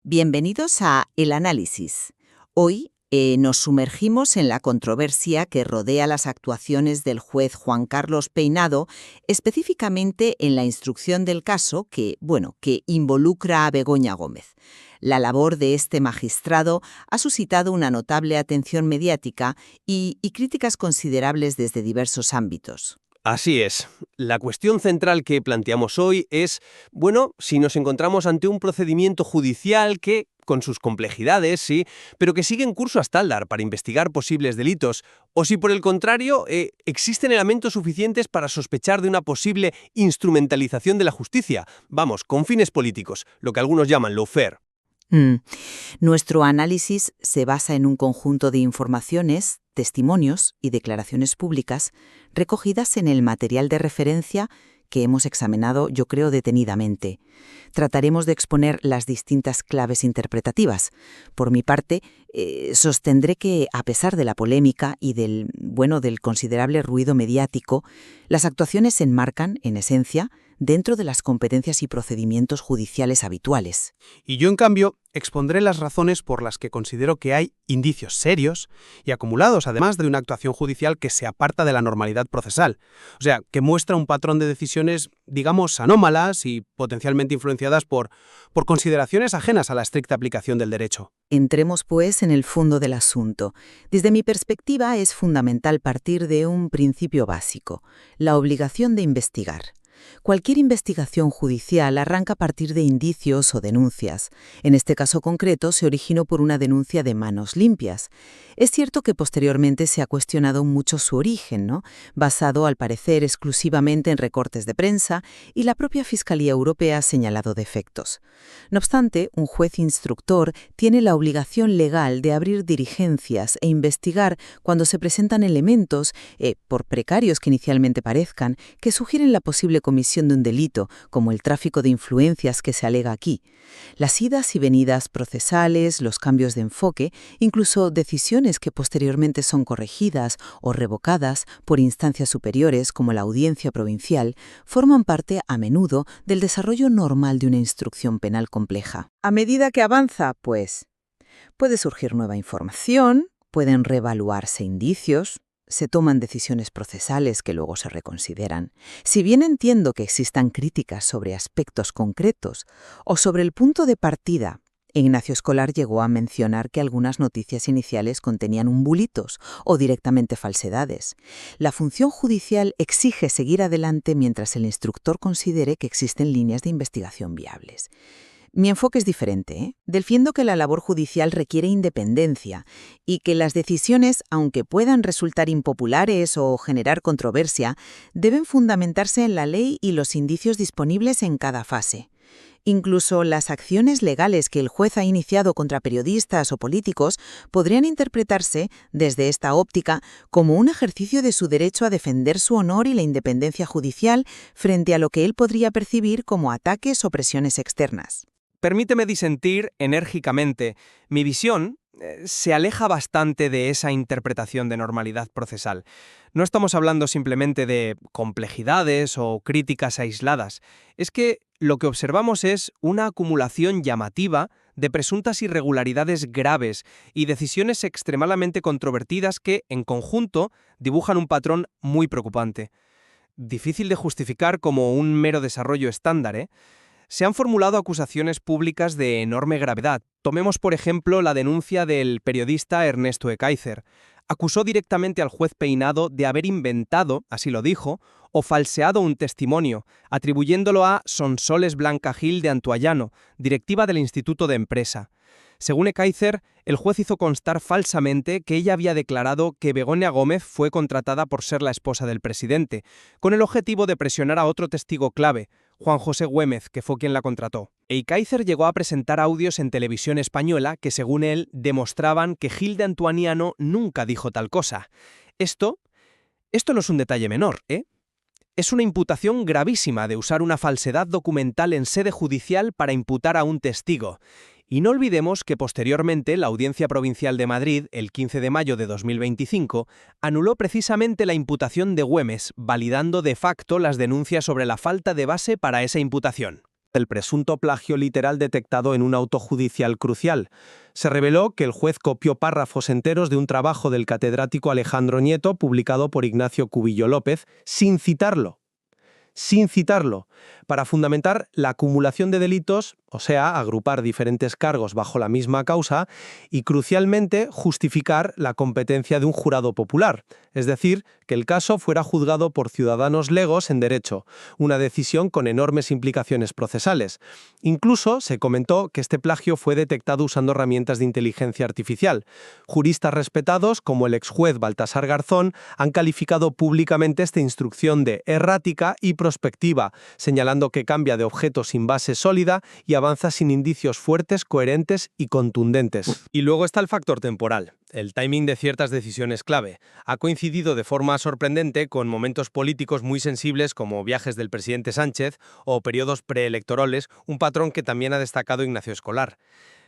Bienvenidos a El Análisis. Hoy nos sumergimos en la controversia que rodea las actuaciones del juez Juan Carlos Peinado, específicamente en la instrucción del caso que involucra a Begoña Gómez. La labor de este magistrado ha suscitado una notable atención mediática y críticas considerables desde diversos ámbitos. Así es. La cuestión central que planteamos hoy es, si nos encontramos ante un procedimiento judicial que, con sus complejidades, sí, pero que sigue en curso hasta Aldar para investigar posibles delitos, o si por el contrario existen elementos suficientes para sospechar de una posible instrumentalización de la justicia, con fines políticos, lo que algunos llaman lawfare. Nuestro análisis se basa en un conjunto de informaciones, testimonios y declaraciones públicas recogidas en el material de referencia que hemos examinado, yo creo, detenidamente. Trataremos de exponer las distintas claves interpretativas. Por mi parte, sostendré que, a pesar de la polémica y del considerable ruido mediático, las actuaciones se enmarcan, en esencia, dentro de las competencias y procedimientos judiciales habituales. Y yo, en cambio, expondré las razones por las que considero que hay indicios serios y acumulados, además de una actuación judicial que se aparta de la normalidad procesal. O sea, que muestra un patrón de decisiones, digamos, anómalas y potencialmente influenciadas por consideraciones ajenas a la estricta aplicación del derecho. Entremos, pues, en el fondo del asunto. Desde mi perspectiva, es fundamental partir de un principio básico: la obligación de investigar. Cualquier investigación judicial arranca a partir de indicios o denuncias. En este caso concreto se originó por una denuncia de manos limpias. Es cierto que posteriormente se ha cuestionado mucho su origen, basado al parecer exclusivamente en recortes de prensa, y la propia Fiscalía Europea ha señalado defectos. No obstante, un juez instructor tiene la obligación legal de abrir diligencias e investigar cuando se presentan elementos, por precarios que inicialmente parezcan, que sugieren la posible comisión de un delito, como el tráfico de influencias que se alega aquí. Las idas y venidas procesales, los cambios de enfoque, incluso decisiones que posteriormente son corregidas o revocadas por instancias superiores como la Audiencia Provincial, forman parte a menudo del desarrollo normal de una instrucción penal compleja. A medida que avanza, puede surgir nueva información, pueden reevaluarse indicios, se toman decisiones procesales que luego se reconsideran. Si bien entiendo que existan críticas sobre aspectos concretos o sobre el punto de partida, Ignacio Escolar llegó a mencionar que algunas noticias iniciales contenían umbulitos o directamente falsedades. La función judicial exige seguir adelante mientras el instructor considere que existen líneas de investigación viables. Mi enfoque es diferente. Defiendo que la labor judicial requiere independencia y que las decisiones, aunque puedan resultar impopulares o generar controversia, deben fundamentarse en la ley y los indicios disponibles en cada fase. Incluso las acciones legales que el juez ha iniciado contra periodistas o políticos podrían interpretarse, desde esta óptica, como un ejercicio de su derecho a defender su honor y la independencia judicial frente a lo que él podría percibir como ataques o presiones externas. Permíteme disentir enérgicamente. Mi visión se aleja bastante de esa interpretación de normalidad procesal. No estamos hablando simplemente de complejidades o críticas aisladas. Es que lo que observamos es una acumulación llamativa de presuntas irregularidades graves y decisiones extremadamente controvertidas que, en conjunto, dibujan un patrón muy preocupante. Difícil de justificar como un mero desarrollo estándar, Se han formulado acusaciones públicas de enorme gravedad. Tomemos, por ejemplo, la denuncia del periodista Ernesto Ekaizer. Acusó directamente al juez Peinado de haber inventado, así lo dijo, o falseado un testimonio, atribuyéndolo a Sonsoles Blanca Gil de Antuallano, directiva del Instituto de Empresa. Según Ekaizer, el juez hizo constar falsamente que ella había declarado que Begoña Gómez fue contratada por ser la esposa del presidente, con el objetivo de presionar a otro testigo clave, Juan José Güémez, que fue quien la contrató. Ekaizer llegó a presentar audios en televisión española que, según él, demostraban que Gil de Antuallano nunca dijo tal cosa. Esto no es un detalle menor, Es una imputación gravísima de usar una falsedad documental en sede judicial para imputar a un testigo. Y no olvidemos que posteriormente la Audiencia Provincial de Madrid, el 15 de mayo de 2025, anuló precisamente la imputación de Güemes, validando de facto las denuncias sobre la falta de base para esa imputación. del presunto plagio literal detectado en un auto judicial crucial. Se reveló que el juez copió párrafos enteros de un trabajo del catedrático Alejandro Nieto publicado por Ignacio Cubillo López sin citarlo, para fundamentar la acumulación de delitos, o sea, agrupar diferentes cargos bajo la misma causa y, crucialmente, justificar la competencia de un jurado popular, es decir, que el caso fuera juzgado por ciudadanos legos en derecho, una decisión con enormes implicaciones procesales. Incluso se comentó que este plagio fue detectado usando herramientas de inteligencia artificial. Juristas respetados, como el exjuez Baltasar Garzón, han calificado públicamente esta instrucción de errática y prospectiva, señalando que cambia de objeto sin base sólida y avanza sin indicios fuertes, coherentes y contundentes. Y luego está el factor temporal. El timing de ciertas decisiones clave ha coincidido de forma sorprendente con momentos políticos muy sensibles como viajes del presidente Sánchez o periodos preelectorales, un patrón que también ha destacado Ignacio Escolar.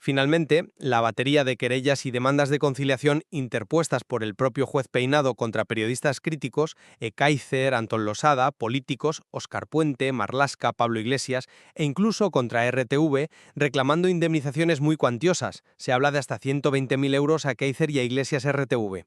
Finalmente, la batería de querellas y demandas de conciliación interpuestas por el propio juez Peinado contra periodistas críticos, Ekaizer, Antón Losada, políticos, Óscar Puente, Marlaska, Pablo Iglesias e incluso contra RTV, reclamando indemnizaciones muy cuantiosas. Se habla de hasta 120.000 euros a Ekaizer y a Iglesias RTV.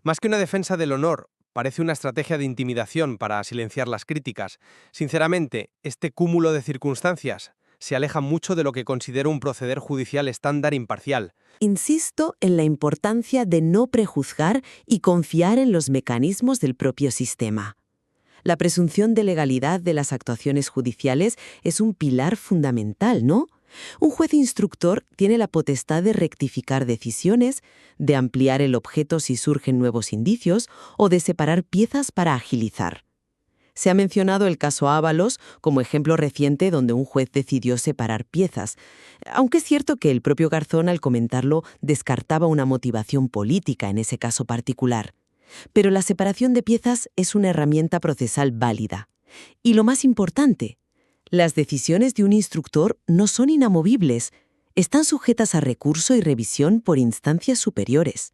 Más que una defensa del honor, parece una estrategia de intimidación para silenciar las críticas. Sinceramente, este cúmulo de circunstancias se aleja mucho de lo que considero un proceder judicial estándar imparcial. Insisto en la importancia de no prejuzgar y confiar en los mecanismos del propio sistema. La presunción de legalidad de las actuaciones judiciales es un pilar fundamental, ¿no? Un juez instructor tiene la potestad de rectificar decisiones, de ampliar el objeto si surgen nuevos indicios o de separar piezas para agilizar. Se ha mencionado el caso Ábalos como ejemplo reciente donde un juez decidió separar piezas, aunque es cierto que el propio Garzón al comentarlo descartaba una motivación política en ese caso particular. Pero la separación de piezas es una herramienta procesal válida. Y lo más importante, las decisiones de un instructor no son inamovibles, están sujetas a recurso y revisión por instancias superiores.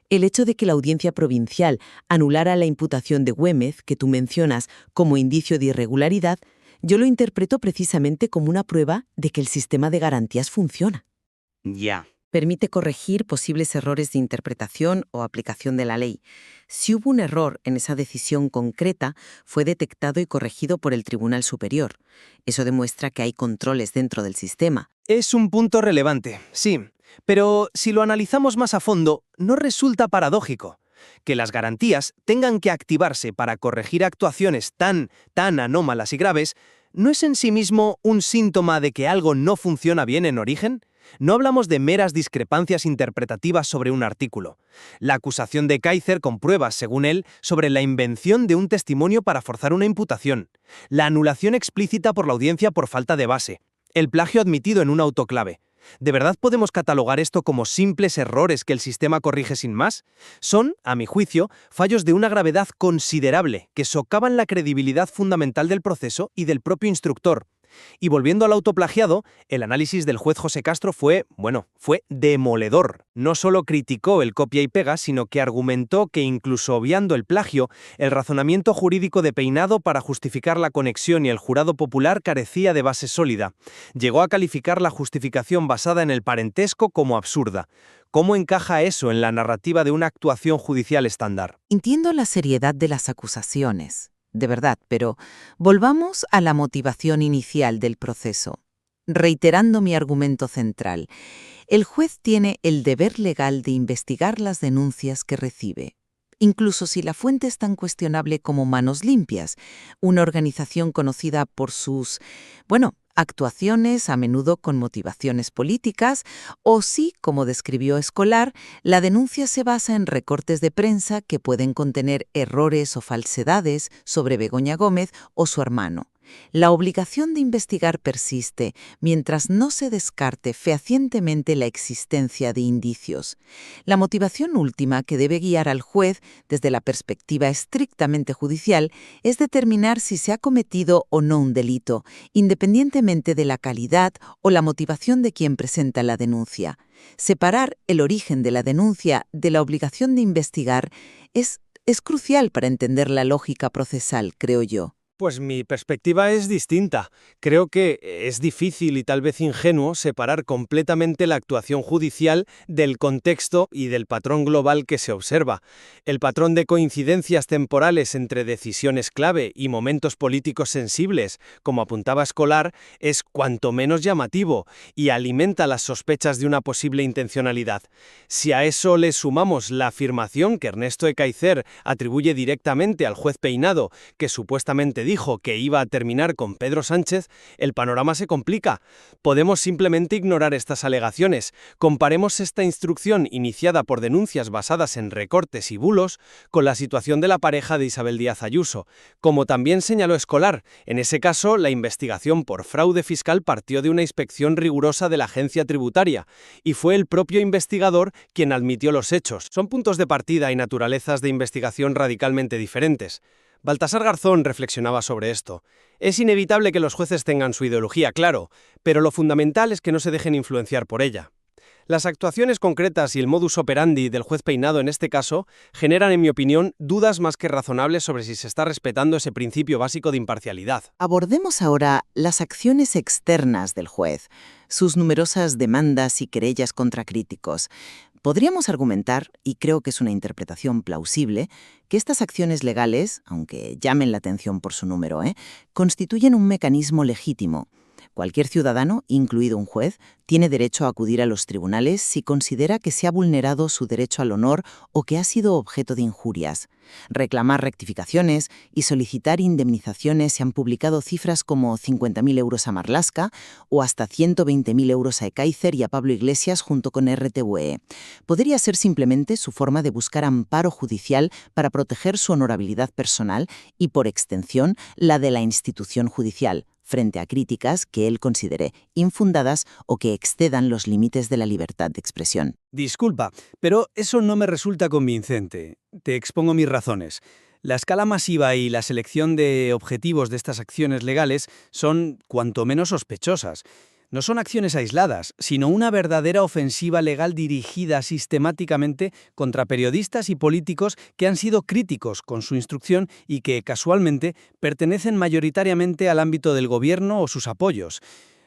El hecho de que la Audiencia Provincial anulara la imputación de Güémez, que tú mencionas, como indicio de irregularidad, yo lo interpreto precisamente como una prueba de que el sistema de garantías funciona. Ya. Permite corregir posibles errores de interpretación o aplicación de la ley. Si hubo un error en esa decisión concreta, fue detectado y corregido por el Tribunal Superior. Eso demuestra que hay controles dentro del sistema. Es un punto relevante, sí. Pero si lo analizamos más a fondo, no resulta paradójico que las garantías tengan que activarse para corregir actuaciones tan anómalas y graves. ¿No es en sí mismo un síntoma de que algo no funciona bien en origen? No hablamos de meras discrepancias interpretativas sobre un artículo. La acusación de Ekaizer con pruebas, según él, sobre la invención de un testimonio para forzar una imputación. La anulación explícita por la audiencia por falta de base. El plagio admitido en un autoclave. ¿De verdad podemos catalogar esto como simples errores que el sistema corrige sin más? Son, a mi juicio, fallos de una gravedad considerable que socavan la credibilidad fundamental del proceso y del propio instructor. Y volviendo al autoplagiado, el análisis del juez José Castro fue demoledor. No solo criticó el copia y pega, sino que argumentó que incluso obviando el plagio, el razonamiento jurídico de Peinado para justificar la conexión y el jurado popular carecía de base sólida. Llegó a calificar la justificación basada en el parentesco como absurda. ¿Cómo encaja eso en la narrativa de una actuación judicial estándar? Entiendo la seriedad de las acusaciones, de verdad, pero volvamos a la motivación inicial del proceso. Reiterando mi argumento central, el juez tiene el deber legal de investigar las denuncias que recibe, incluso si la fuente es tan cuestionable como Manos Limpias, una organización conocida por sus, actuaciones a menudo con motivaciones políticas, o si, como describió Escolar, la denuncia se basa en recortes de prensa que pueden contener errores o falsedades sobre Begoña Gómez o su hermano. La obligación de investigar persiste mientras no se descarte fehacientemente la existencia de indicios. La motivación última que debe guiar al juez, desde la perspectiva estrictamente judicial, es determinar si se ha cometido o no un delito, independientemente de la calidad o la motivación de quien presenta la denuncia. Separar el origen de la denuncia de la obligación de investigar es crucial para entender la lógica procesal, creo yo. Pues mi perspectiva es distinta. Creo que es difícil y tal vez ingenuo separar completamente la actuación judicial del contexto y del patrón global que se observa. El patrón de coincidencias temporales entre decisiones clave y momentos políticos sensibles, como apuntaba Escolar, es cuanto menos llamativo y alimenta las sospechas de una posible intencionalidad. Si a eso le sumamos la afirmación que Ernesto Ekaizer atribuye directamente al juez Peinado, que supuestamente dijo que iba a terminar con Pedro Sánchez, el panorama se complica. Podemos simplemente ignorar estas alegaciones. Comparemos esta instrucción iniciada por denuncias basadas en recortes y bulos con la situación de la pareja de Isabel Díaz Ayuso. Como también señaló Escolar, en ese caso la investigación por fraude fiscal partió de una inspección rigurosa de la agencia tributaria y fue el propio investigador quien admitió los hechos. Son puntos de partida y naturalezas de investigación radicalmente diferentes. Baltasar Garzón reflexionaba sobre esto. Es inevitable que los jueces tengan su ideología, claro, pero lo fundamental es que no se dejen influenciar por ella. Las actuaciones concretas y el modus operandi del juez Peinado en este caso generan, en mi opinión, dudas más que razonables sobre si se está respetando ese principio básico de imparcialidad. Abordemos ahora las acciones externas del juez, sus numerosas demandas y querellas contra críticos. Podríamos argumentar, y creo que es una interpretación plausible, que estas acciones legales, aunque llamen la atención por su número, constituyen un mecanismo legítimo. Cualquier ciudadano, incluido un juez, tiene derecho a acudir a los tribunales si considera que se ha vulnerado su derecho al honor o que ha sido objeto de injurias. Reclamar rectificaciones y solicitar indemnizaciones. Se han publicado cifras como 50.000 euros a Marlaska o hasta 120.000 euros a Ekaizer y a Pablo Iglesias junto con RTVE. Podría ser simplemente su forma de buscar amparo judicial para proteger su honorabilidad personal y, por extensión, la de la institución judicial, frente a críticas que él considere infundadas o que excedan los límites de la libertad de expresión. Disculpa, pero eso no me resulta convincente. Te expongo mis razones. La escala masiva y la selección de objetivos de estas acciones legales son cuanto menos sospechosas. No son acciones aisladas, sino una verdadera ofensiva legal dirigida sistemáticamente contra periodistas y políticos que han sido críticos con su instrucción y que, casualmente, pertenecen mayoritariamente al ámbito del gobierno o sus apoyos.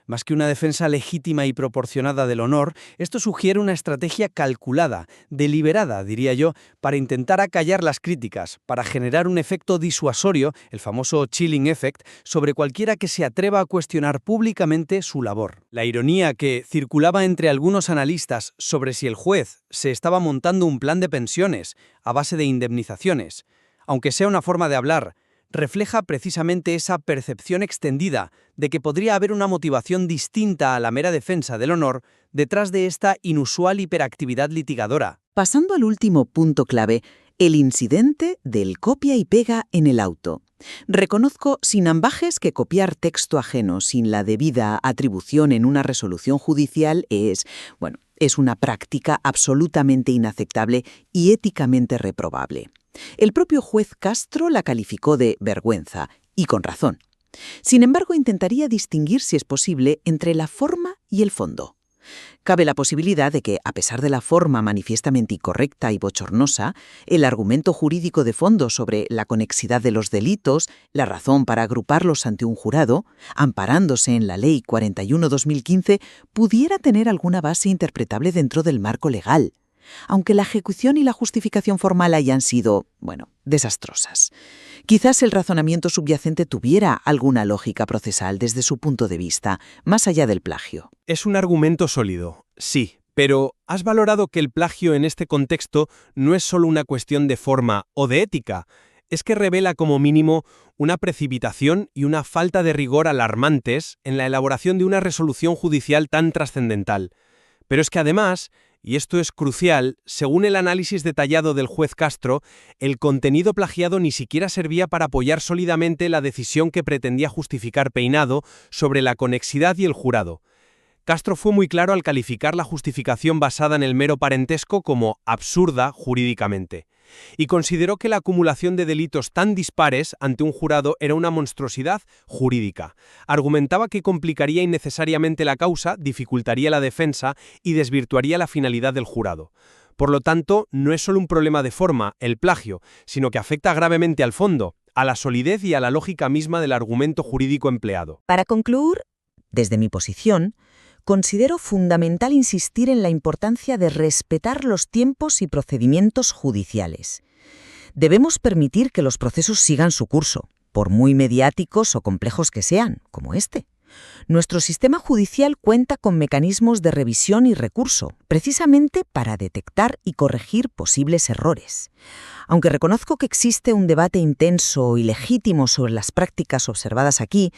Más que una defensa legítima y proporcionada del honor, esto sugiere una estrategia calculada, deliberada, diría yo, para intentar acallar las críticas, para generar un efecto disuasorio, el famoso chilling effect, sobre cualquiera que se atreva a cuestionar públicamente su labor. La ironía que circulaba entre algunos analistas sobre si el juez se estaba montando un plan de pensiones a base de indemnizaciones, aunque sea una forma de hablar, refleja precisamente esa percepción extendida de que podría haber una motivación distinta a la mera defensa del honor detrás de esta inusual hiperactividad litigadora. Pasando al último punto clave, el incidente del copia y pega en el auto. Reconozco sin ambajes que copiar texto ajeno sin la debida atribución en una resolución judicial es una práctica absolutamente inaceptable y éticamente reprobable. El propio juez Castro la calificó de vergüenza, y con razón. Sin embargo, intentaría distinguir, si es posible, entre la forma y el fondo. Cabe la posibilidad de que, a pesar de la forma manifiestamente incorrecta y bochornosa, el argumento jurídico de fondo sobre la conexidad de los delitos, la razón para agruparlos ante un jurado, amparándose en la Ley 41/2015, pudiera tener alguna base interpretable dentro del marco legal, aunque la ejecución y la justificación formal hayan sido, desastrosas. Quizás el razonamiento subyacente tuviera alguna lógica procesal desde su punto de vista, más allá del plagio. Es un argumento sólido, sí, pero ¿has valorado que el plagio en este contexto no es solo una cuestión de forma o de ética? Es que revela como mínimo una precipitación y una falta de rigor alarmantes en la elaboración de una resolución judicial tan trascendental. Pero es que además, y esto es crucial, según el análisis detallado del juez Castro, el contenido plagiado ni siquiera servía para apoyar sólidamente la decisión que pretendía justificar Peinado sobre la conexidad y el jurado. Castro fue muy claro al calificar la justificación basada en el mero parentesco como absurda jurídicamente, y consideró que la acumulación de delitos tan dispares ante un jurado era una monstruosidad jurídica. Argumentaba que complicaría innecesariamente la causa, dificultaría la defensa y desvirtuaría la finalidad del jurado. Por lo tanto, no es solo un problema de forma, el plagio, sino que afecta gravemente al fondo, a la solidez y a la lógica misma del argumento jurídico empleado. Para concluir, desde mi posición, considero fundamental insistir en la importancia de respetar los tiempos y procedimientos judiciales. Debemos permitir que los procesos sigan su curso, por muy mediáticos o complejos que sean, como este. Nuestro sistema judicial cuenta con mecanismos de revisión y recurso, precisamente para detectar y corregir posibles errores. Aunque reconozco que existe un debate intenso y legítimo sobre las prácticas observadas aquí,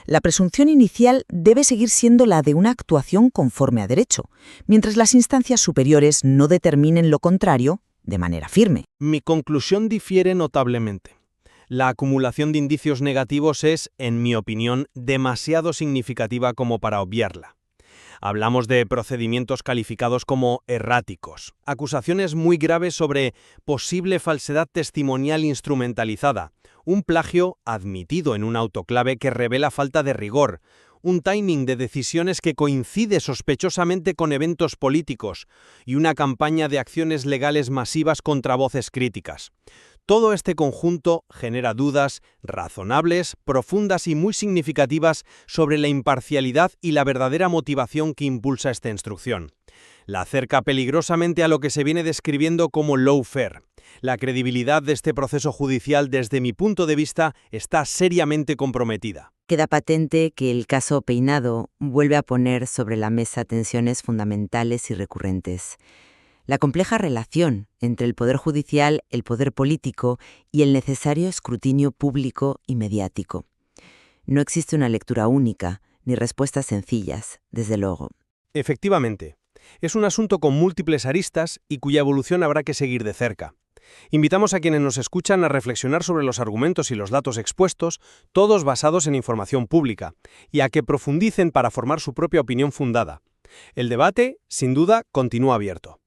la presunción inicial debe seguir siendo la de una actuación conforme a derecho, mientras las instancias superiores no determinen lo contrario de manera firme. Mi conclusión difiere notablemente. La acumulación de indicios negativos es, en mi opinión, demasiado significativa como para obviarla. Hablamos de procedimientos calificados como erráticos, acusaciones muy graves sobre posible falsedad testimonial instrumentalizada, un plagio admitido en un autoclave que revela falta de rigor, un timing de decisiones que coincide sospechosamente con eventos políticos y una campaña de acciones legales masivas contra voces críticas. Todo este conjunto genera dudas razonables, profundas y muy significativas sobre la imparcialidad y la verdadera motivación que impulsa esta instrucción. La acerca peligrosamente a lo que se viene describiendo como lawfare. La credibilidad de este proceso judicial, desde mi punto de vista, está seriamente comprometida. Queda patente que el caso Peinado vuelve a poner sobre la mesa tensiones fundamentales y recurrentes. La compleja relación entre el poder judicial, el poder político y el necesario escrutinio público y mediático. No existe una lectura única, ni respuestas sencillas, desde luego. Efectivamente, es un asunto con múltiples aristas y cuya evolución habrá que seguir de cerca. Invitamos a quienes nos escuchan a reflexionar sobre los argumentos y los datos expuestos, todos basados en información pública, y a que profundicen para formar su propia opinión fundada. El debate, sin duda, continúa abierto.